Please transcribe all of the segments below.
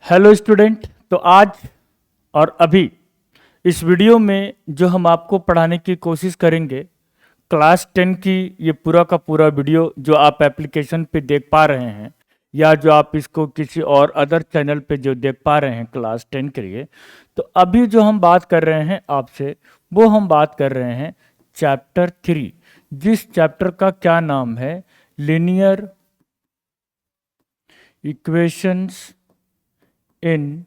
Hello student. तो आज और अभी इस वीडियो में जो हम आपको पढ़ाने की कोशिश करेंगे क्लास 10 की, ये पूरा का पूरा वीडियो जो आप एप्लीकेशन पे देख पा रहे हैं या जो आप इसको किसी और अदर चैनल पे जो देख पा रहे हैं क्लास 10 के लिए, तो अभी जो हम बात कर रहे हैं आपसे वो हम बात कर रहे हैं चैप्टर 3, जिस चैप्टर का क्या नाम है, लीनियर इक्वेशंस इन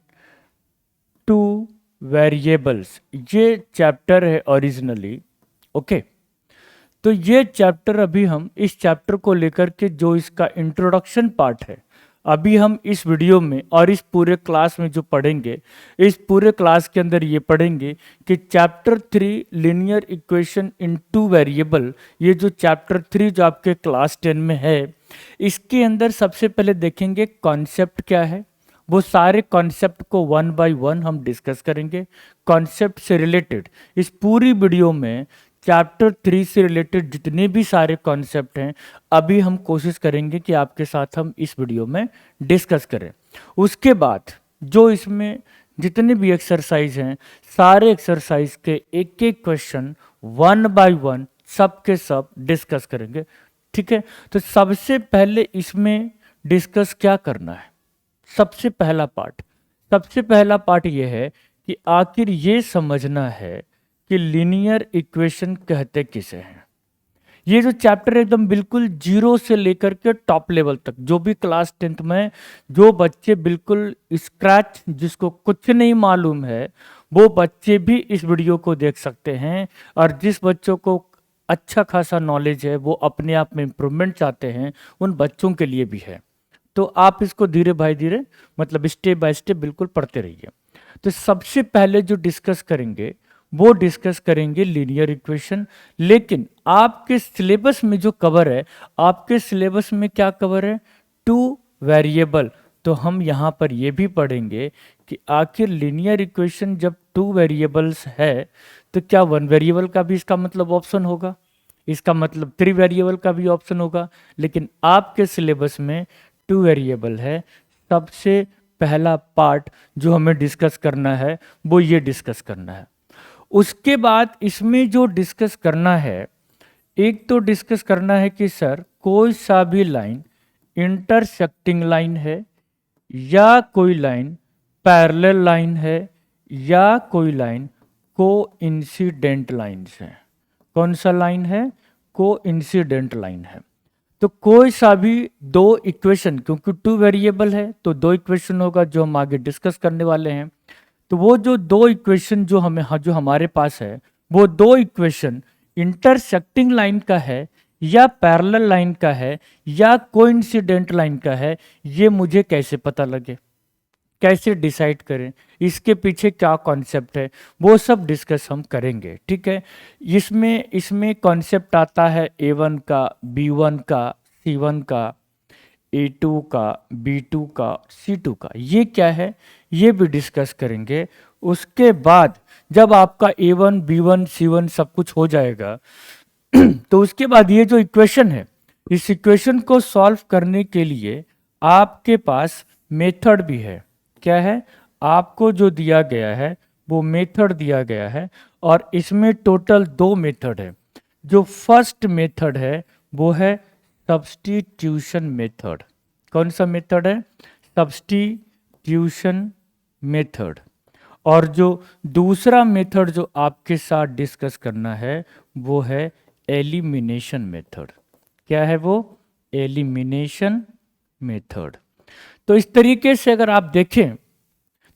टू वेरिएबल्स। ये चैप्टर है ओरिजिनली। ओके, तो ये चैप्टर अभी हम इस चैप्टर को लेकर के जो इसका इंट्रोडक्शन पार्ट है, अभी हम इस वीडियो में और इस पूरे क्लास में जो पढ़ेंगे, इस पूरे क्लास के अंदर ये पढ़ेंगे कि chapter 3 linear equation in two variable, ये जो चैप्टर 3 जो आपके क्लास 10 में है, इसके अंदर सबसे पहले देखेंगे कॉन्सेप्ट क्या है। वो सारे कॉन्सेप्ट को वन बाय वन हम डिस्कस करेंगे। कॉन्सेप्ट से रिलेटेड इस पूरी वीडियो में चैप्टर 3 से रिलेटेड जितने भी सारे कॉन्सेप्ट हैं, अभी हम कोशिश करेंगे कि आपके साथ हम इस वीडियो में डिस्कस करें। उसके बाद जो इसमें जितने भी एक्सरसाइज हैं, सारे एक्सरसाइज के एक एक क्वेश्चन वन बाय वन सब के सब डिस्कस करेंगे। ठीक है, तो सबसे पहले इसमें डिस्कस क्या करना है। सबसे पहला पार्ट ये है कि आखिर ये समझना है कि लीनियर इक्वेशन कहते किसे हैं। ये जो चैप्टर एकदम बिल्कुल जीरो से लेकर के टॉप लेवल तक, जो भी क्लास 10th में जो बच्चे बिल्कुल स्क्रैच, जिसको कुछ नहीं मालूम है, वो बच्चे भी इस वीडियो को देख सकते हैं। और जिस बच्चों को अच्छा खासा नॉलेज है, वो अपने आप में इम्प्रूवमेंट चाहते हैं, उन बच्चों के लिए भी है। तो आप इसको धीरे बाय धीरे, मतलब स्टेप बाय स्टेप बिल्कुल पढ़ते रहिए। तो सबसे पहले जो डिस्कस करेंगे वो डिस्कस करेंगे लीनियर इक्वेशन। लेकिन आपके सिलेबस में जो कवर है, आपके सिलेबस में क्या कवर है, टू वेरिएबल। तो हम यहाँ पर ये भी पढ़ेंगे कि आखिर लीनियर इक्वेशन जब टू वेरिएबल्स है तो क्या वन वेरिएबल का भी इसका मतलब ऑप्शन होगा, इसका मतलब थ्री वेरिएबल का भी ऑप्शन होगा। लेकिन आपके सिलेबस में टू वेरिएबल है। सबसे पहला पार्ट जो हमें डिस्कस करना है वो ये डिस्कस करना है। उसके बाद इसमें जो डिस्कस करना है, एक तो डिस्कस करना है कि सर कोई सा भी लाइन इंटरसेक्टिंग लाइन है, या कोई लाइन पैरेलल लाइन है, या कोई लाइन को इंसिडेंट लाइन्स है। कौन सा लाइन है, को इंसिडेंट लाइन है। तो कोई सा भी दो इक्वेशन, क्योंकि टू वेरिएबल है तो दो इक्वेशन होगा जो हम आगे डिस्कस करने वाले हैं। तो वो जो दो इक्वेशन जो हमारे पास है, वो दो इक्वेशन इंटरसेक्टिंग लाइन का है, या पैरेलल लाइन का है, या कोइंसिडेंट लाइन का है, ये मुझे कैसे पता लगे, कैसे डिसाइड करें, इसके पीछे क्या कॉन्सेप्ट है, वो सब डिस्कस हम करेंगे। ठीक है, इसमें कॉन्सेप्ट आता है A1 का, B1 का, C1 का, A2 का, B2 का, C2 का। ये क्या है, ये भी डिस्कस करेंगे। उसके बाद जब आपका A1 B1 C1 सब कुछ हो जाएगा तो उसके बाद ये जो इक्वेशन है, इस इक्वेशन को सॉल्व करने के लिए आपके पास मेथड भी है। क्या है, आपको जो दिया गया है वो मेथड दिया गया है, और इसमें टोटल दो मेथड है। जो फर्स्ट मेथड है वो है सब्स्टिट्यूशन मेथड। कौन सा मेथड है, सब्स्टिट्यूशन मेथड। और जो दूसरा मेथड जो आपके साथ डिस्कस करना है वो है एलिमिनेशन मेथड। क्या है वो, एलिमिनेशन मेथड। तो इस तरीके से अगर आप देखें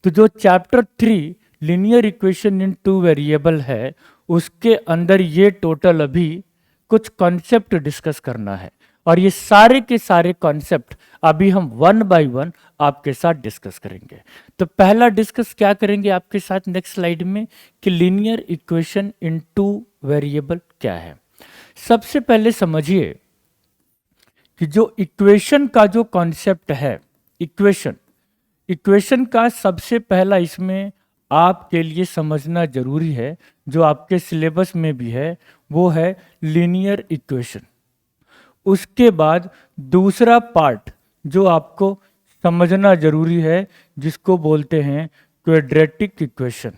तो जो chapter 3 linear equation in two variable है, उसके अंदर ये टोटल अभी कुछ कॉन्सेप्ट डिस्कस करना है। और ये सारे के सारे कॉन्सेप्ट अभी हम वन बाय वन आपके साथ डिस्कस करेंगे। तो पहला डिस्कस क्या करेंगे आपके साथ नेक्स्ट स्लाइड में, कि linear equation in two variable क्या है। सबसे पहले समझिए कि जो इक्वेशन का जो कॉन्सेप्ट है, इक्वेशन का सबसे पहला इसमें आपके लिए समझना जरूरी है, जो आपके सिलेबस में भी है, वो है लीनियर इक्वेशन। उसके बाद दूसरा पार्ट जो आपको समझना जरूरी है, जिसको बोलते हैं क्वाड्रेटिक इक्वेशन।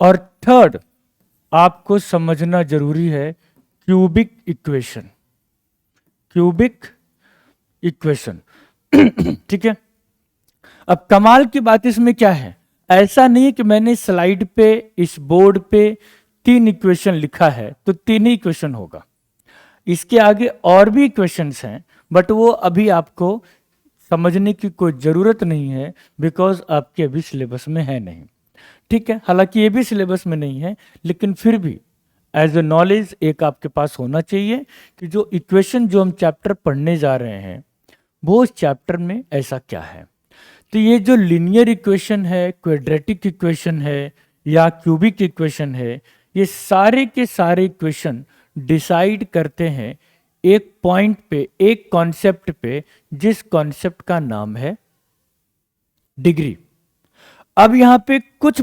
और थर्ड आपको समझना जरूरी है क्यूबिक इक्वेशन। क्यूबिक इक्वेशन ठीक है। अब कमाल की बात इसमें क्या है, ऐसा नहीं कि मैंने स्लाइड पे इस बोर्ड पे 3 इक्वेशन लिखा है तो 3 ही इक्वेशन होगा। इसके आगे और भी इक्वेशंस हैं, बट वो अभी आपको समझने की कोई ज़रूरत नहीं है, बिकॉज आपके अभी सिलेबस में है नहीं। ठीक है, हालांकि ये भी सिलेबस में नहीं है, लेकिन फिर भी एज ए नॉलेज एक आपके पास होना चाहिए कि जो इक्वेशन जो हम चैप्टर पढ़ने जा रहे हैं वो उस चैप्टर में ऐसा क्या है। तो ये जो लीनियर इक्वेशन है, क्वाड्रेटिक इक्वेशन है या क्यूबिक इक्वेशन है, ये सारे के सारे इक्वेशन डिसाइड करते हैं एक पॉइंट पे, एक कॉन्सेप्ट पे, जिस कॉन्सेप्ट का नाम है डिग्री। अब यहां पे कुछ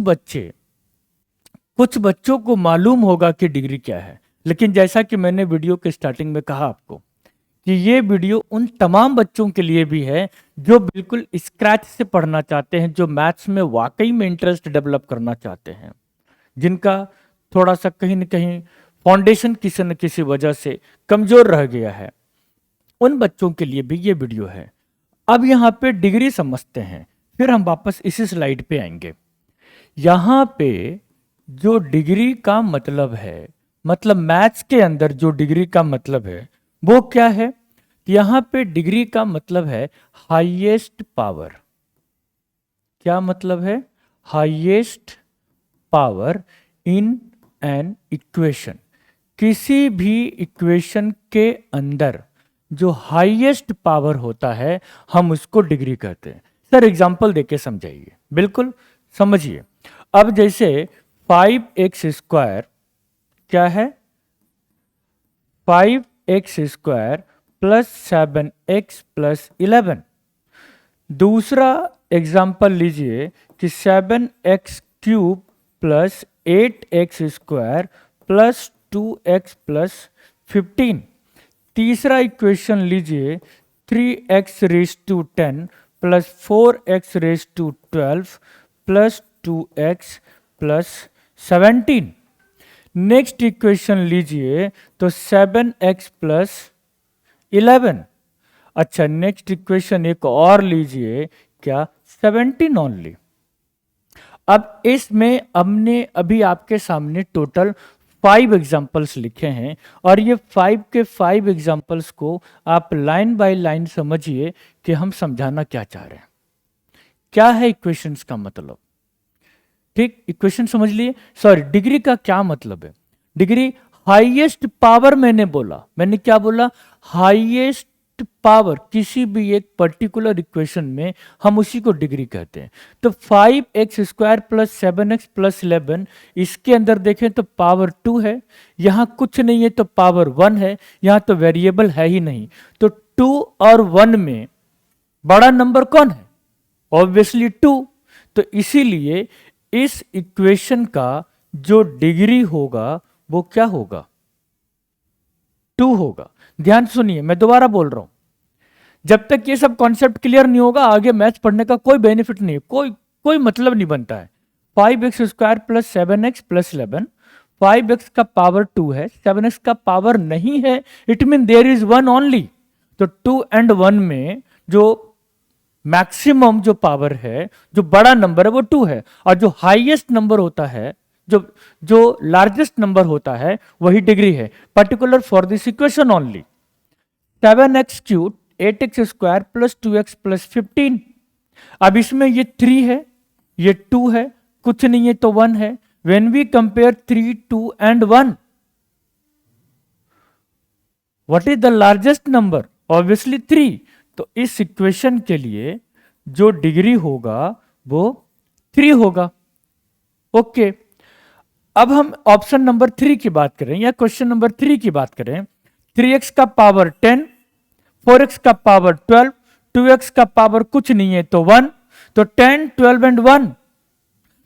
बच्चों को मालूम होगा कि डिग्री क्या है, लेकिन जैसा कि मैंने वीडियो के स्टार्टिंग में कहा आपको कि ये वीडियो उन तमाम बच्चों के लिए भी है जो बिल्कुल स्क्रैच से पढ़ना चाहते हैं, जो मैथ्स में वाकई में इंटरेस्ट डेवलप करना चाहते हैं, जिनका थोड़ा सा कहीं न कहीं फाउंडेशन किसी न किसी वजह से कमजोर रह गया है, उन बच्चों के लिए भी ये वीडियो है। अब यहाँ पे डिग्री समझते हैं, फिर हम वापस इसी स्लाइड पे आएंगे। यहाँ पे जो डिग्री का मतलब है, मतलब मैथ्स के अंदर जो डिग्री का मतलब है वो क्या है, यहाँ पे डिग्री का मतलब है हाईएस्ट पावर। क्या मतलब है? Highest power in an equation. किसी भी इक्वेशन के अंदर जो हाईएस्ट पावर होता है हम उसको डिग्री कहते हैं। सर एग्जांपल देके समझाइए। बिल्कुल समझिए। अब जैसे 5x² क्या है? 5x² plus 7x plus 11। दूसरा एग्जाम्पल लीजिए कि 7x³ plus 8x² plus 2x plus 15। तीसरा इक्वेशन लीजिए 3x⁻10 plus 4x⁻12 plus 2x plus 17। Next equation लीजिए तो 7x प्लस 11। अच्छा, नेक्स्ट इक्वेशन एक और लीजिए, क्या? 17 ओनली। अब इसमें हमने अभी आपके सामने टोटल 5 एग्जाम्पल्स लिखे हैं, और ये 5 के 5 एग्जाम्पल्स को आप लाइन बाय लाइन समझिए कि हम समझाना क्या चाह रहे हैं, क्या है इक्वेशंस का मतलब। ठीक, इक्वेशन समझ लिए। सॉरी, डिग्री का क्या मतलब है? Degree highest power. मैंने क्या बोला? हाईएस्ट पावर किसी भी एक पर्टिकुलर इक्वेशन में हम उसी को डिग्री कहते हैं। तो 5x² प्लस 7x प्लस 11, इसके अंदर देखें तो पावर 2 है, यहां कुछ नहीं है तो पावर 1 है, यहां तो वेरिएबल है ही नहीं। तो 2 और 1 में बड़ा नंबर कौन है? ऑब्वियसली 2। तो इसीलिए इस इक्वेशन का जो डिग्री होगा वो क्या होगा? 2 होगा। ध्यान सुनिए, मैं दोबारा बोल रहा हूं, जब तक ये सब कॉन्सेप्ट क्लियर नहीं होगा आगे मैथ्स पढ़ने का कोई बेनिफिट नहीं, कोई मतलब नहीं बनता है। 5x² plus 7x plus 11, 5x का पावर 2 है, 7x का पावर नहीं है, it mean there is 1 only. तो 2 and 1 में जो मैक्सिमम जो पावर है, जो बड़ा नंबर है वो 2 है, और जो हाईएस्ट नंबर होता है, जो लार्जेस्ट नंबर होता है वही डिग्री है, particular for this equation only. 7x³ 8x² plus 2x plus 15। अब इसमें ये 3 है, ये 2 है, कुछ नहीं है तो 1 है। When we compare 3, 2 and 1, what is the largest number? Obviously 3। तो इस इक्वेशन के लिए जो डिग्री होगा वो 3 होगा। ओके, अब हम ऑप्शन नंबर 3 की बात करें या क्वेश्चन नंबर 3 की बात करें। 3x का पावर 10, 4x का पावर 12, 2x का पावर कुछ नहीं है तो 1। तो 10, 12 and 1,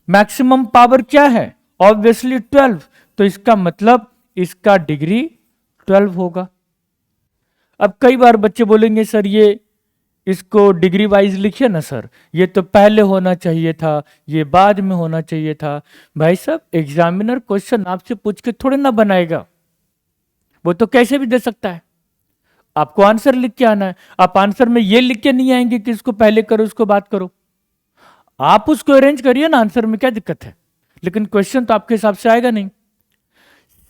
मैक्सिमम पावर क्या है? ऑब्वियसली 12। तो इसका मतलब इसका डिग्री 12 होगा। अब कई बार बच्चे बोलेंगे सर ये इसको डिग्री वाइज लिखिए ना सर, ये तो पहले होना चाहिए था, ये बाद में होना चाहिए था। भाई साहब, एग्जामिनर क्वेश्चन आपसे पूछ के थोड़े ना बनाएगा, वो तो कैसे भी दे सकता है। आपको आंसर लिख के आना है। आप आंसर में ये लिख के नहीं आएंगे कि इसको पहले करो इसको बात करो, आप उसको अरेंज करिए ना, आंसर में क्या दिक्कत है। लेकिन क्वेश्चन तो आपके हिसाब से आएगा नहीं।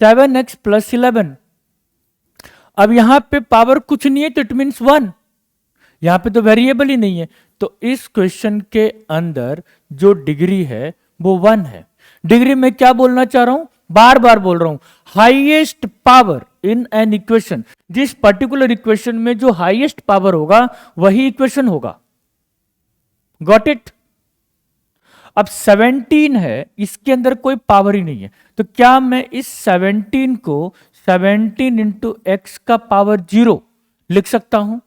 7x + 11, अब यहां पे पावर कुछ नहीं है तो इट मीन्स 1, यहां पे तो वेरिएबल ही नहीं है, तो इस क्वेश्चन के अंदर जो डिग्री है वो 1 है। डिग्री में क्या बोलना चाह रहा हूं, बार बार बोल रहा हूं, highest power in an equation, जिस पर्टिकुलर इक्वेशन में जो हाईएस्ट पावर होगा वही इक्वेशन होगा। Got it. अब 17 है, इसके अंदर कोई पावर ही नहीं है, तो क्या मैं इस 17 को 17 इंटू एक्स का पावर 0 लिख सकता हूं।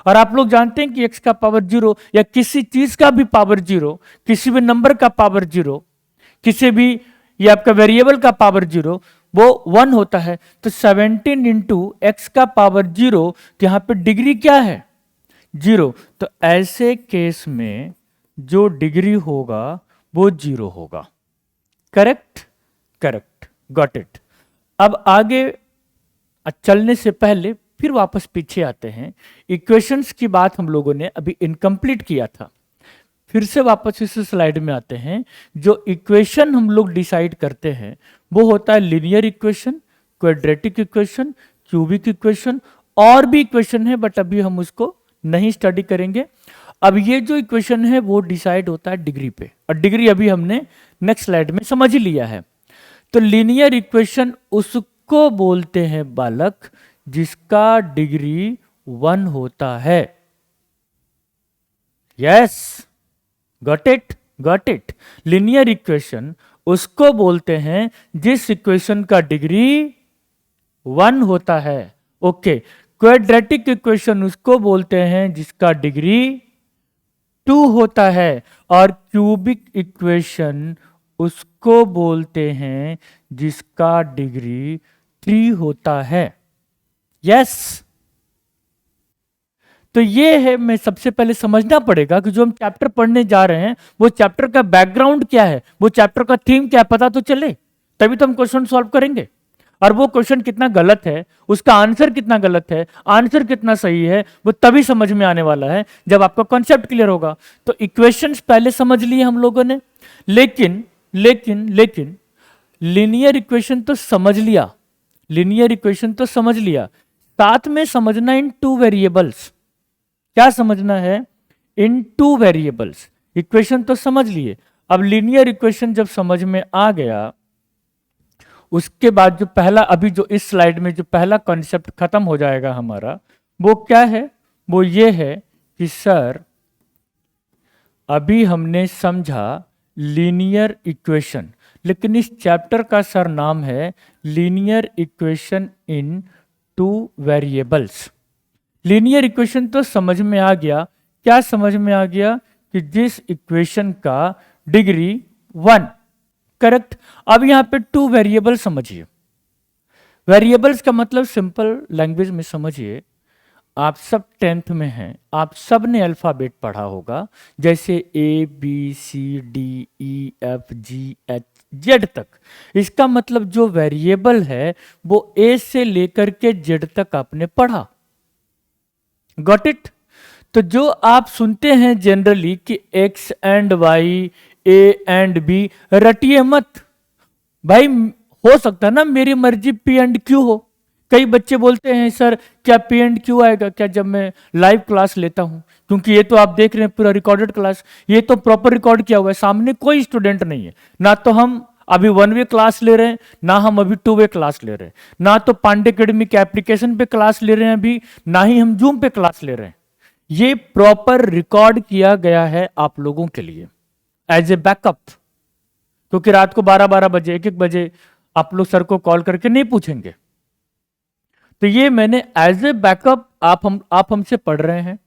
और आप लोग जानते हैं कि x का पावर 0 या किसी चीज का भी पावर 0, किसी भी नंबर का पावर 0, किसी भी ये आपका वेरिएबल का पावर 0 वो 1 होता है। तो 17 इंटू एक्स का पावर 0, तो यहां पे डिग्री क्या है, 0। तो ऐसे केस में जो डिग्री होगा वो 0 होगा। Correct, correct, got it. अब आगे चलने से पहले फिर वापस पीछे आते हैं। इक्वेशंस की बात हम लोगों ने अभी इनकम्प्लीट किया था, फिर से वापस इस स्लाइड में आते हैं। जो इक्वेशन हम लोग डिसाइड करते हैं वो होता है linear equation, quadratic equation, cubic equation, और भी इक्वेशन है बट अभी हम उसको नहीं स्टडी करेंगे। अब ये जो इक्वेशन है वो डिसाइड होता है डिग्री पे, और डिग्री अभी हमने नेक्स्ट स्लाइड में समझ ही लिया है। तो लीनियर इक्वेशन उसको बोलते हैं बालक जिसका डिग्री 1 होता है। Yes, got it, got it. Linear equation उसको बोलते हैं जिस इक्वेशन का डिग्री 1 होता है। ओके, क्वाड्रेटिक इक्वेशन उसको बोलते हैं जिसका डिग्री 2 होता है, और क्यूबिक इक्वेशन उसको बोलते हैं जिसका डिग्री 3 होता है। यस, तो ये है, मैं सबसे पहले समझना पड़ेगा कि जो हम चैप्टर पढ़ने जा रहे हैं वो चैप्टर का बैकग्राउंड क्या है, वो चैप्टर का थीम क्या है, पता तो चले, तभी तो हम क्वेश्चन सॉल्व करेंगे। और वो क्वेश्चन कितना गलत है, उसका आंसर कितना गलत है, आंसर कितना सही है, वो तभी समझ में आने वाला है जब आपका कॉन्सेप्ट क्लियर होगा। तो इक्वेशंस पहले समझ लिए हम लोगों ने, लेकिन लेकिन लेकिन लीनियर इक्वेशन तो समझ लिया, लीनियर इक्वेशन तो समझ लिया, साथ में समझना इन 2 वेरिएबल्स। क्या समझना है, इन 2 वेरिएबल्स। इक्वेशन तो समझ लिए, अब लीनियर इक्वेशन जब समझ में आ गया, उसके बाद जो पहला, अभी जो इस स्लाइड में जो पहला कॉन्सेप्ट खत्म हो जाएगा हमारा, वो क्या है, वो ये है कि सर अभी हमने समझा लीनियर इक्वेशन, लेकिन इस चैप्टर का सर नाम है लीनियर इक्वेशन इन 2 वेरिएबल्स। लीनियर इक्वेशन तो समझ में आ गया, क्या समझ में आ गया कि जिस इक्वेशन का डिग्री 1, करेक्ट। अब यहां पे 2 वेरिएबल समझिए। वेरिएबल्स का मतलब सिंपल लैंग्वेज में समझिए, आप सब 10th में हैं, आप सब ने अल्फाबेट पढ़ा होगा, जैसे ABCDEFGHZ तक। इसका मतलब जो वेरिएबल है वो A से लेकर के Z तक आपने पढ़ा। Got it. तो जो आप सुनते हैं जनरली कि X and Y, A and B, रटिए मत भाई। हो सकता है ना मेरी मर्जी P एंड Q हो। कई बच्चे बोलते हैं सर क्या P एंड Q आएगा क्या जब मैं लाइव क्लास लेता हूं, क्योंकि ये तो आप देख रहे हैं पूरा रिकॉर्डेड क्लास, ये तो प्रॉपर रिकॉर्ड किया हुआ है, सामने कोई स्टूडेंट नहीं है। ना तो हम अभी 1 वे क्लास ले रहे हैं, ना हम अभी 2 वे क्लास ले रहे हैं, ना तो पांडे एकेडमी के एप्लीकेशन पे क्लास ले रहे हैं अभी, ना ही हम जूम पे क्लास ले रहे हैं। ये प्रॉपर रिकॉर्ड किया गया है आप लोगों के लिए एज ए बैकअप, क्योंकि रात को 12-12 बजे 1-1 बजे आप लोग सर को कॉल करके नहीं पूछेंगे। तो ये मैंने एज ए बैकअप, आप हमसे पढ़ रहे हैं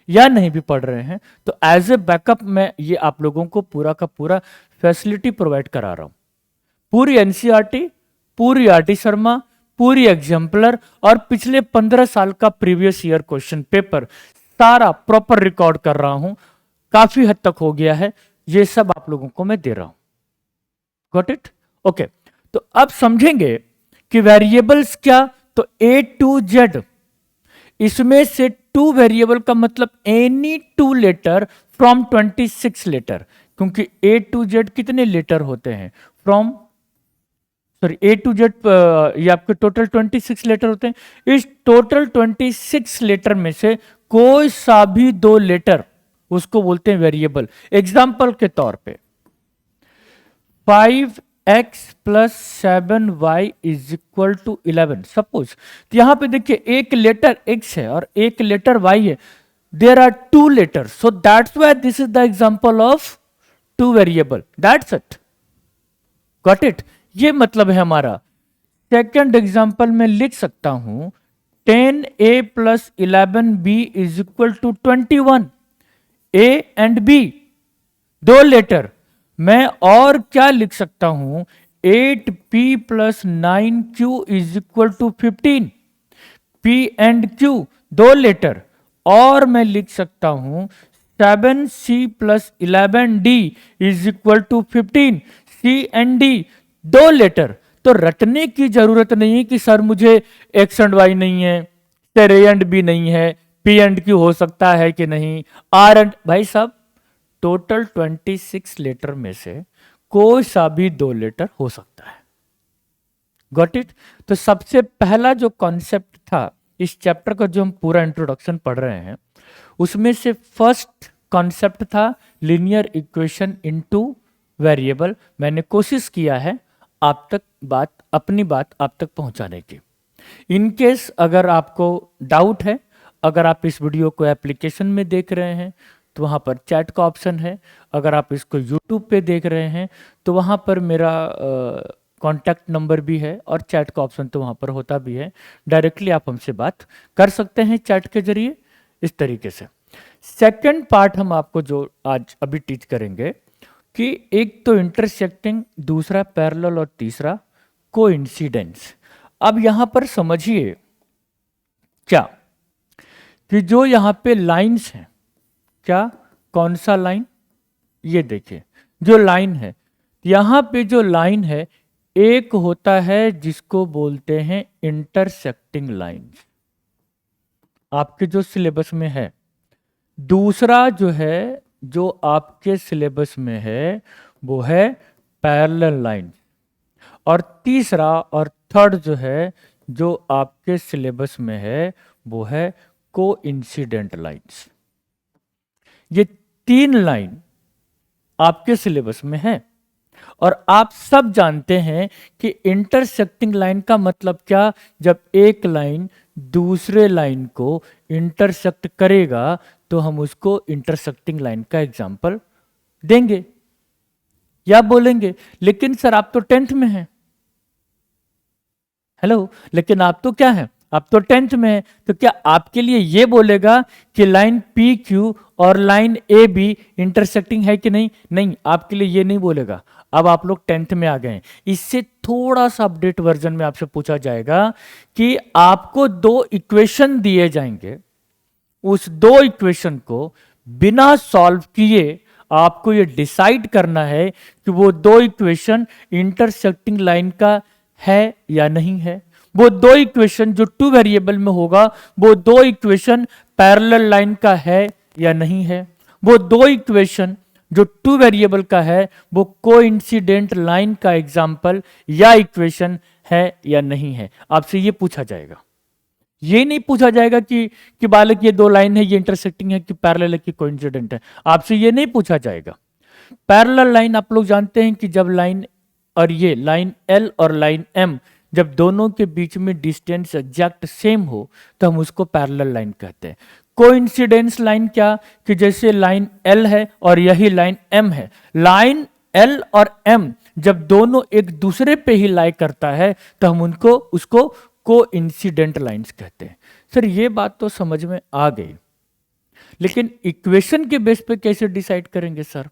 या नहीं भी पढ़ रहे हैं, तो एज ए बैकअप मैं ये आप लोगों को पूरा का पूरा फैसिलिटी प्रोवाइड करा रहा हूं। पूरी एनसीईआरटी, पूरी आरटी शर्मा, पूरी एग्जाम्पलर और पिछले 15 साल का प्रीवियस ईयर क्वेश्चन पेपर, सारा प्रॉपर रिकॉर्ड कर रहा हूं, काफी हद तक हो गया है, ये सब आप लोगों को मैं दे रहा हूं। Got it? ओके, तो अब समझेंगे कि वेरिएबल्स क्या। तो A to Z, इसमें से टू वेरिएबल का मतलब any two letter from 26 letter, क्योंकि A to Z कितने लेटर होते हैं? From sorry A to Z, ये आपके टोटल 26 लेटर होते हैं। इस टोटल 26 लेटर में से कोई सा भी दो लेटर, उसको बोलते हैं वेरिएबल। एग्जाम्पल के तौर पे 5x plus 7y is equal to 11 suppose. तो यहां पे देखिए एक लेटर x है और एक लेटर y है, there are two letter, so that's why this is the example of two variable, that's it. Got it? ये मतलब है हमारा। सेकेंड एग्जाम्पल में लिख सकता हूं 10a plus 11b is equal to 21। a and b दो लेटर। मैं और क्या लिख सकता हूं? 8p plus 9q is equal to 15। p and q दो लेटर। और मैं लिख सकता हूं 7c plus 11d is equal to 15। c and d दो लेटर। तो रटने की जरूरत नहीं है कि सर मुझे x एंड y नहीं है, सर a एंड b नहीं है, p एंड q हो सकता है कि नहीं, r एंड, भाई साहब टोटल 26 लेटर में से कोई सा भी दो लेटर हो सकता है। Got it? तो सबसे पहला जो कॉन्सेप्ट था इस चैप्टर का, जो हम पूरा इंट्रोडक्शन पढ़ रहे हैं, उसमें से फर्स्ट कॉन्सेप्ट था लीनियर इक्वेशन इनटू वेरिएबल। मैंने कोशिश किया है आप तक अपनी बात आप तक पहुंचाने की। इन केस अगर आपको डाउट है, अगर आप इस वीडियो को एप्लीकेशन में देख रहे हैं तो वहाँ पर चैट का ऑप्शन है। अगर आप इसको यूट्यूब पे देख रहे हैं तो वहाँ पर मेरा कॉन्टैक्ट नंबर भी है और चैट का ऑप्शन तो वहाँ पर होता भी है। डायरेक्टली आप हमसे बात कर सकते हैं चैट के जरिए, इस तरीके से। सेकंड पार्ट हम आपको जो आज अभी टीच करेंगे कि एक तो इंटरसेक्टिंग, दूसरा पैरेलल और तीसरा कोइंसिडेंस। अब यहां पर समझिए क्या कि जो यहां पे लाइंस हैं, क्या कौन सा लाइन? ये देखिए जो लाइन है, यहां पे जो लाइन है, एक होता है जिसको बोलते हैं इंटरसेक्टिंग लाइंस, आपके जो सिलेबस में है। दूसरा जो है, जो आपके सिलेबस में है, वो है पैरेलल लाइन। और तीसरा और थर्ड जो है, जो आपके सिलेबस में है, वो है कोइंसिडेंट लाइंस। ये तीन लाइन आपके सिलेबस में है। और आप सब जानते हैं कि इंटरसेक्टिंग लाइन का मतलब क्या? जब एक लाइन दूसरे लाइन को इंटरसेक्ट करेगा तो हम उसको इंटरसेक्टिंग लाइन का एग्जाम्पल देंगे या बोलेंगे। लेकिन सर आप तो 10th में हैं, हेलो, लेकिन आप तो क्या है, आप तो 10th में है, तो क्या आपके लिए ये बोलेगा कि लाइन पी क्यू और लाइन ए बी इंटरसेक्टिंग है कि नहीं? नहीं, आपके लिए ये नहीं बोलेगा। अब आप लोग 10th में आ गए हैं। इससे थोड़ा सा अपडेट वर्जन में आपसे पूछा जाएगा कि आपको दो इक्वेशन दिए जाएंगे, उस दो इक्वेशन को बिना सॉल्व किए आपको ये डिसाइड करना है कि वो दो इक्वेशन इंटरसेक्टिंग लाइन का है या नहीं है। वो दो इक्वेशन जो टू वेरिएबल में होगा, वो दो इक्वेशन पैरेलल लाइन का है या नहीं है। वो दो इक्वेशन जो टू वेरिएबल का है, वो कोइंसिडेंट लाइन का एग्जाम्पल या इक्वेशन है या नहीं है। आपसे ये पूछा जाएगा। ये नहीं पूछा जाएगा कि बालक ये दो लाइन है, ये इंटरसेक्टिंग है कि पैरेलल है कि कोइंसिडेंट है। आपसे ये नहीं पूछा जाएगा। पैरेलल लाइन आप लोग जानते हैं कि जब लाइन और ये लाइन एल और लाइन एम, जब दोनों के बीच में डिस्टेंस एग्जैक्ट सेम हो तो हम उसको पैरेलल लाइन कहते हैं। कोइंसिडेंस लाइन क्या? कि जैसे लाइन एल है और यही लाइन एम है, लाइन एल और एम जब दोनों एक दूसरे पे ही लाई करता है तो हम उसको कोइंसिडेंट लाइंस कहते हैं। सर ये बात तो समझ में आ गई, लेकिन इक्वेशन के बेस पे कैसे डिसाइड करेंगे? सर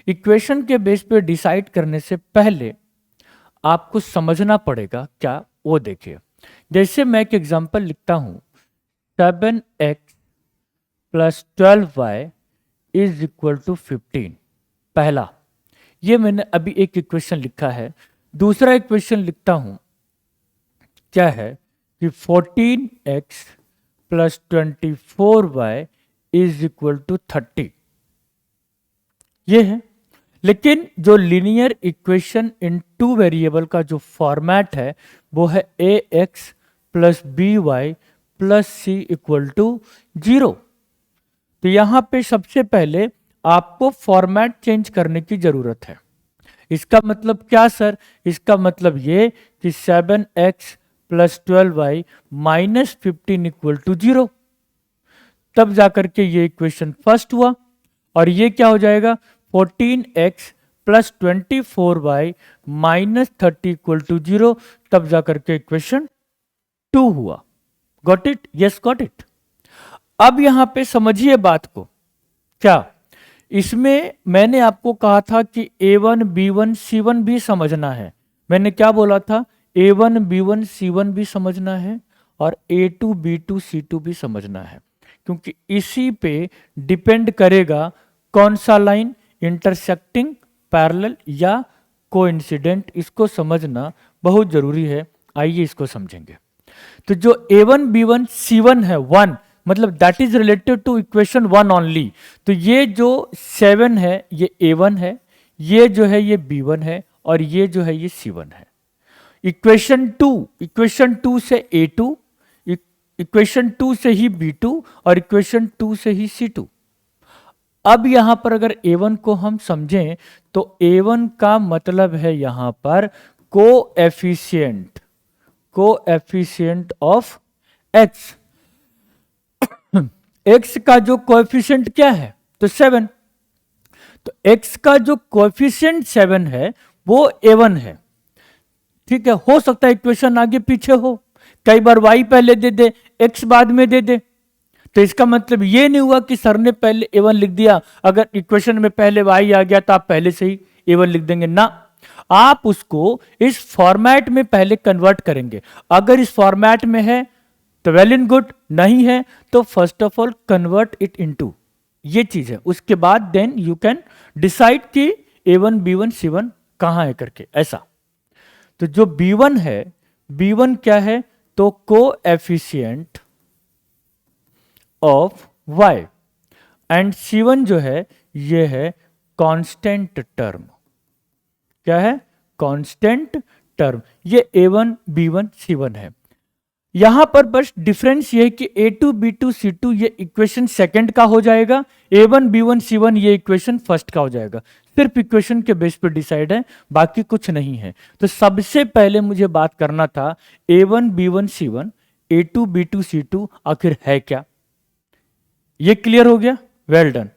इक्वेशन के बेस पे डिसाइड करने से पहले आपको समझना पड़ेगा क्या, वो देखिए। जैसे मैं एक एग्जांपल लिखता हूं 7x plus 12y is equal to 15। पहला, ये मैंने अभी एक इक्वेशन लिखा है। दूसरा इक्वेशन लिखता हूं, क्या है कि 14x plus 24y is equal to 30। ये है। लेकिन जो linear equation in two variable का जो फॉर्मेट है वो है ax plus B Y plus C equal to 0। तो यहां पे सबसे पहले आपको फॉर्मेट चेंज करने की जरूरत है। इसका मतलब क्या सर? इसका मतलब ये कि 7x plus 12y minus 15 equal to 0। तब जाकर के ये इक्वेशन फर्स्ट हुआ। और ये क्या हो जाएगा? 14x plus 24y minus 30 equal to 0। तब जाकर के इक्वेशन 2 हुआ। Got it? Yes, got it. अब यहां पे समझिए बात को। क्या इसमें मैंने आपको कहा था कि a1 b1 c1 भी समझना है। मैंने क्या बोला था? a1 b1 c1 भी समझना है और a2 b2 c2 भी समझना है, क्योंकि इसी पे डिपेंड करेगा कौन सा लाइन इंटरसेक्टिंग, पैरेलल या कोइंसिडेंट। इसको समझना बहुत जरूरी है। आइए इसको समझेंगे। तो जो a1 b1 c1 है 1, मतलब that is related to equation 1 only. तो ये जो 7 है ये a1 है, ये जो है ये b1 है और ये जो है ये c1 है। इक्वेशन 2 से a2, इक्वेशन 2 से ही b2 और इक्वेशन 2 से ही c2। अब यहां पर अगर a1 को हम समझें तो a1 का मतलब है यहां पर कोएफिशिएंट ऑफ x। x का जो कोएफिशिएंट क्या है? तो 7। तो x का जो कोएफिशिएंट 7 है वो a1 है। ठीक है, हो सकता है इक्वेशन आगे पीछे हो, कई बार y पहले दे दे x बाद में दे दे। तो इसका मतलब ये नहीं हुआ कि सर ने पहले a1 लिख दिया, अगर इक्वेशन में पहले y आ गया तो आप पहले से ही a1 लिख देंगे ना। आप उसको इस फॉर्मेट में पहले कन्वर्ट करेंगे। अगर इस फॉर्मेट में है तो वेल एंड गुड, नहीं है तो first of all convert it into, ये चीज है। उसके बाद देन यू कैन डिसाइड कि a1 b1 c1 कहां है करके, ऐसा। तो जो b1 है, b1 क्या है? तो coefficient of y and c1 जो है ये है कांस्टेंट टर्म। क्या है? Constant term. ये a1 b1 c1 है। यहां पर बस डिफरेंस ये है कि a2 b2 c2 ये इक्वेशन सेकंड का हो जाएगा, a1 b1 c1 ये इक्वेशन फर्स्ट का हो जाएगा। सिर्फ इक्वेशन के बेस पर डिसाइड है, बाकी कुछ नहीं है। तो सबसे पहले मुझे बात करना था a1 b1 c1 a2 b2 c2 आखिर है क्या। ये क्लियर हो गया? Well done.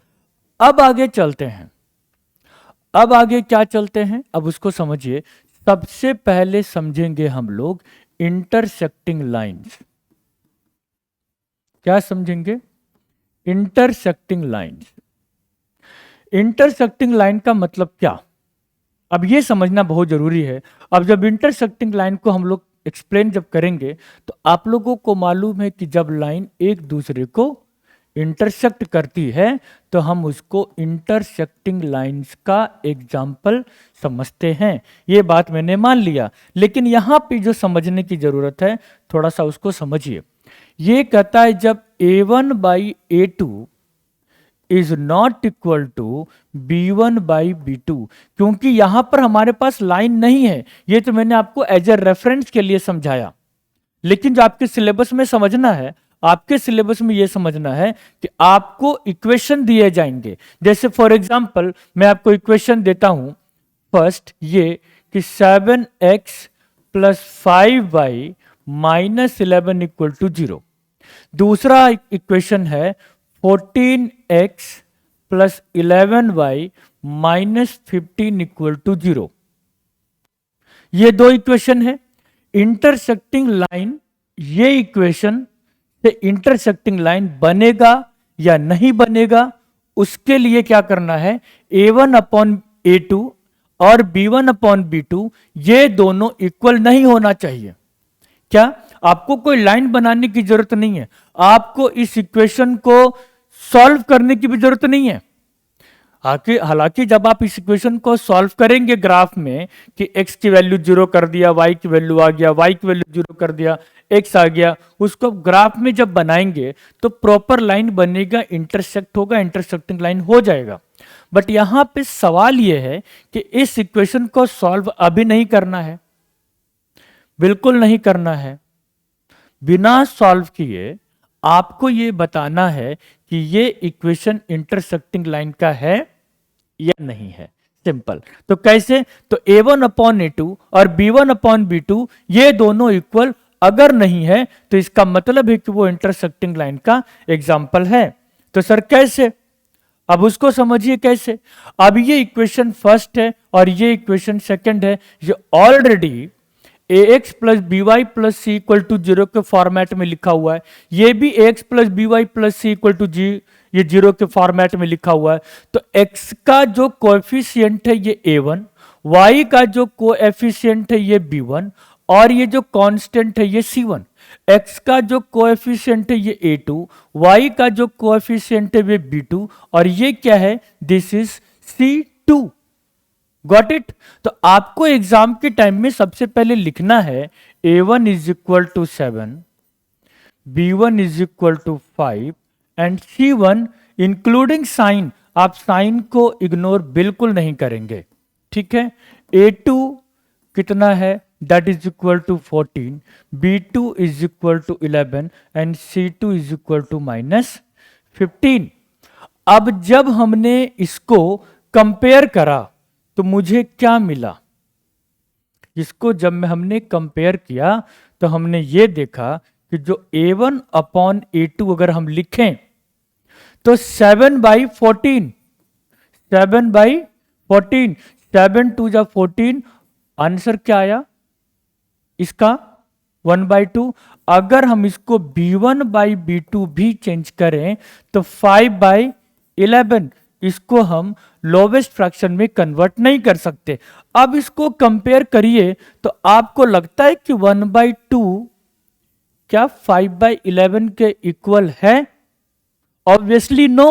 अब आगे चलते हैं। अब आगे क्या चलते हैं, अब उसको समझिए। सबसे पहले समझेंगे हम लोग इंटरसेक्टिंग लाइंस। क्या समझेंगे? Intersecting lines. इंटरसेक्टिंग लाइन का मतलब क्या, अब ये समझना बहुत जरूरी है। अब जब इंटरसेक्टिंग लाइन को हम लोग एक्सप्लेन जब करेंगे तो आप लोगों को मालूम है कि जब लाइन एक दूसरे को इंटरसेक्ट करती है तो हम उसको इंटरसेक्टिंग लाइंस का एग्जाम्पल समझते हैं। ये बात मैंने मान लिया, लेकिन यहां पे जो समझने की जरूरत है थोड़ा सा उसको समझिए। ये कहता है जब a1 by a2 is not equal to b1 by b2, क्योंकि यहां पर हमारे पास लाइन नहीं है। ये तो मैंने आपको एज ए रेफरेंस के लिए समझाया, लेकिन जो आपके सिलेबस में समझना है, आपके सिलेबस में यह समझना है कि आपको इक्वेशन दिए जाएंगे। जैसे फॉर एग्जांपल मैं आपको इक्वेशन देता हूं फर्स्ट, ये कि 7x plus 5y minus 11 equal to 0। दूसरा इक्वेशन है 14x plus 11y minus 15 equal to 0। ये दो इक्वेशन है। इंटरसेक्टिंग लाइन, ये इक्वेशन से इंटरसेक्टिंग लाइन बनेगा या नहीं बनेगा, उसके लिए क्या करना है, a1 अपॉन a2 और b1 अपॉन b2 ये दोनों इक्वल नहीं होना चाहिए। क्या आपको कोई लाइन बनाने की जरूरत नहीं है, आपको इस इक्वेशन को सॉल्व करने की भी जरूरत नहीं है। हालांकि जब आप इस इक्वेशन को सॉल्व करेंगे ग्राफ में कि x की वैल्यू 0 कर दिया, y की वैल्यू आ गया, y की वैल्यू 0 कर दिया, x आ गया, उसको ग्राफ में जब बनाएंगे तो प्रॉपर लाइन बनेगा, इंटरसेक्ट होगा, इंटरसेक्टिंग लाइन हो जाएगा। बट यहां पे सवाल यह है कि इस इक्वेशन को सॉल्व अभी नहीं करना है, बिल्कुल नहीं करना है। बिना सॉल्व किए आपको यह बताना है कि ये इक्वेशन इंटरसेक्टिंग लाइन का है या नहीं है। सिंपल। तो कैसे? तो a1 अपॉन a2 और b1 अपॉन b2 ये दोनों इक्वल अगर नहीं है तो इसका मतलब है कि वो इंटरसेक्टिंग लाइन का एग्जाम्पल है। तो सर कैसे? अब उसको समझिए कैसे। अब ये इक्वेशन फर्स्ट है और ये इक्वेशन सेकंड है। ये already ax plus B Y plus C equal to 0 के फॉर्मेट में लिखा हुआ है। ये भी ax plus B Y plus C equal to G, ये 0 के फॉर्मेट में लिखा हुआ है। तो x का जो कोएफिशिएंट है ये a1, y का जो कोएफिशिएंट है ये b1 और ये जो कांस्टेंट है ये c1। x का जो कोएफिशिएंट है ये a2, y का जो कोएफिशिएंट है ये b2 और ये क्या है? This is c2। Got it? तो आपको एग्जाम के टाइम में सबसे पहले लिखना है a1 is equal to 7, b1 is equal to 5 and c1 including sign. आप साइन को इग्नोर बिल्कुल नहीं करेंगे, ठीक है। a2 कितना है? That is equal to 14, b2 is equal to 11 and c2 is equal to -15। अब जब हमने इसको कंपेयर करा तो मुझे क्या मिला? इसको जब हमने कंपेयर किया तो हमने ये देखा कि जो a1 अपॉन a2 अगर हम लिखें तो 7/14, 7/14, 7 2 जा 14। आंसर क्या आया इसका? 1/2। अगर हम इसको b1/b2 भी चेंज करें तो 5/11। इसको हम लोवेस्ट फ्रैक्शन में कन्वर्ट नहीं कर सकते। अब इसको कंपेयर करिए तो आपको लगता है कि 1/2 क्या 5/11 के इक्वल है? Obviously no.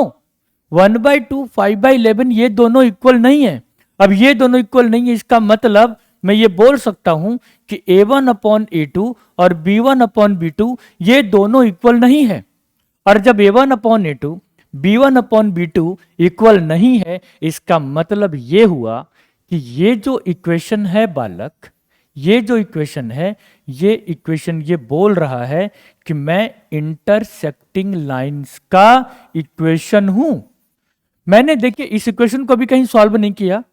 1/2 5/11 ये दोनों इक्वल नहीं है। अब ये दोनों इक्वल नहीं है, इसका मतलब मैं ये बोल सकता हूं कि a1 अपॉन a2 और b1 अपॉन b2 ये दोनों इक्वल नहीं है। और जब a1 upon a2 b1 upon b2 equal नहीं है, इसका मतलब ये हुआ कि ये जो इक्वेशन है बालक, ये जो इक्वेशन है, ये इक्वेशन ये बोल रहा है कि मैं इंटरसेक्टिंग लाइंस का इक्वेशन हूं। मैंने देखिए इस इक्वेशन को भी कहीं सॉल्व नहीं किया,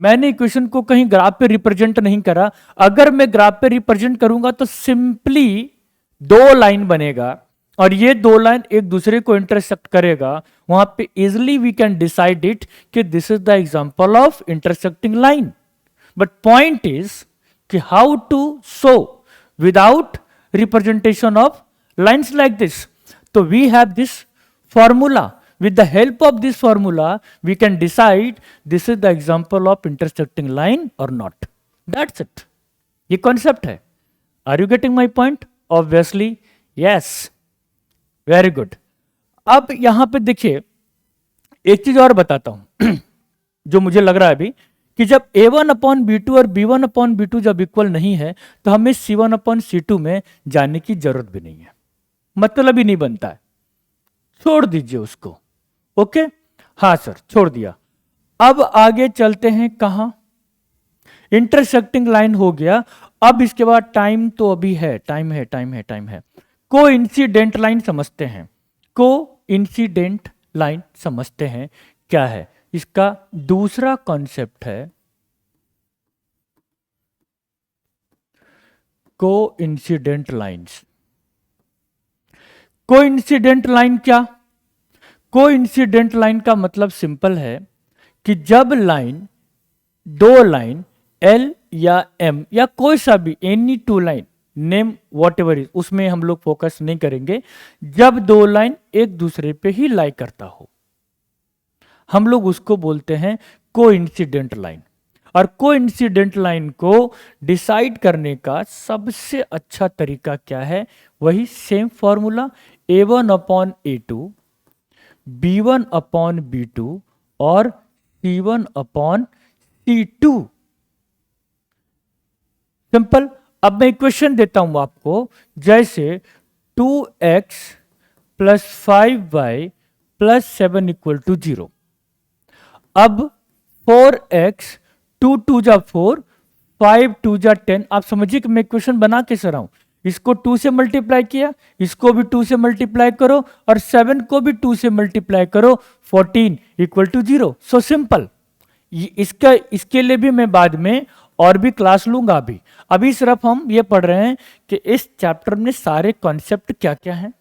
मैंने इक्वेशन को कहीं ग्राफ पे रिप्रेजेंट नहीं करा। अगर मैं ग्राफ पे रिप्रेजेंट करूंगा तो सिंपली दो लाइन बनेगा और ये दो लाइन एक दूसरे को इंटरसेक्ट करेगा। वहां पे easily we can decide it कि this is the example of intersecting line. But point is कि how to show without representation of lines like this. तो we have this formula. With the help of this formula, we can decide this is the example of intersecting line or not. That's it. ये concept है. Are you getting my point? Obviously, yes. Very good. अब यहां पे देखिए एक चीज और बताता हूं जो मुझे लग रहा है अभी कि जब a1 अपॉन b2 और b1 अपॉन b2 जब इक्वल नहीं है तो हमें c1 अपॉन c2 में जाने की जरूरत भी नहीं है, मतलब ही नहीं बनता है, छोड़ दीजिए उसको। ओके हाँ सर छोड़ दिया। अब आगे चलते हैं कहां? इंटरसेक्टिंग लाइन हो गया। अब इसके बाद टाइम तो अभी है, टाइम है। को इंसिडेंट लाइन समझते हैं। को इंसिडेंट लाइन समझते हैं क्या है। इसका दूसरा कॉन्सेप्ट है को इंसिडेंट लाइन्स। को इंसिडेंट लाइन क्या? कोइंसिडेंट लाइन का मतलब सिंपल है कि जब लाइन, दो लाइन एल या एम या कोई सा भी any two line, name what ever is, उसमें हम लोग फोकस नहीं करेंगे। जब दो लाइन एक दूसरे पे ही लाई करता हो हम लोग उसको बोलते हैं कोइंसिडेंट लाइन। और कोइंसिडेंट लाइन को डिसाइड करने का सबसे अच्छा तरीका क्या है? वही same formula a1 upon a2 B1 upon B2 और C1 अपॉन C2। सिंपल। अब मैं इक्वेशन देता हूं आपको, जैसे 2x plus 5y plus 7 equal to 0। अब 4x, 2 2 जा 4, 5 2 जा 10। आप समझिए कि मैं इक्वेशन बना कैसे रहा हूं। इसको 2 से मल्टीप्लाई किया, इसको भी 2 से मल्टीप्लाई करो और 7 को भी 2 से मल्टीप्लाई करो, 14 इक्वल टू 0। So simple. इसके लिए भी मैं बाद में और भी क्लास लूंगा। अभी सिर्फ हम ये पढ़ रहे हैं कि इस चैप्टर में सारे कॉन्सेप्ट क्या क्या हैं।